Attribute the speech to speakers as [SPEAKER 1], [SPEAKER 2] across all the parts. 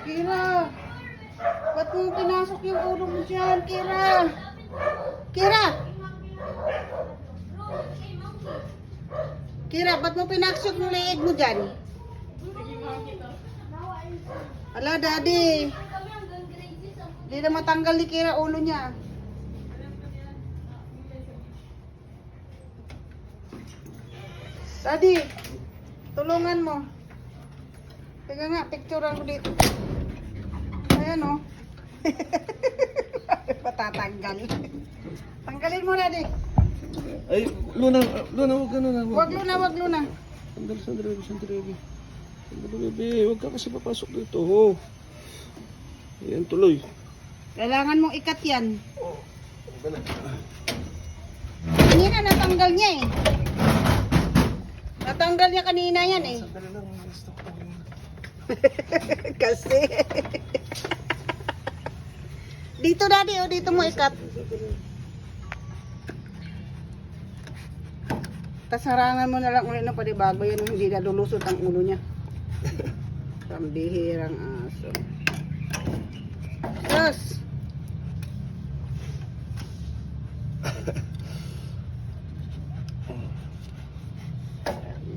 [SPEAKER 1] Kira! Ba't mo pinasok yung ulo mo dyan, Kira? Kira! Kira, ba't mo pinasok yung leeg mo dyan? Ala, Daddy. Hindi na matanggal ni Kira ulo niya. Daddy, tulungan mo. Teka nga, picturean ko dito. Ayan o. Patatanggal. Tanggalin mo, Daddy.
[SPEAKER 2] Ay, Luna, huwag ka na.
[SPEAKER 1] Wag Luna.
[SPEAKER 2] Sandali, Sandali, bebe. Huwag ka kasi papasok dito, ho. Ayan, tuloy.
[SPEAKER 1] Kailangan mong ikat yan. Hindi na, natanggal niya eh. Natanggal niya kanina yan eh.
[SPEAKER 2] Sandali lang, stop ko.
[SPEAKER 1] Kasi. Dito, Daddy, oh, dito mo ikat. Tapos harangan mo na lang ulit na panibago yan, hindi na lulusot ang ulo niya. Pambihirang aso. Yes.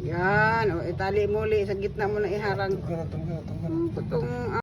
[SPEAKER 1] Yan, o, itali mo ulit, sa gitna mo na iharang.
[SPEAKER 2] Tanggal.
[SPEAKER 1] Itong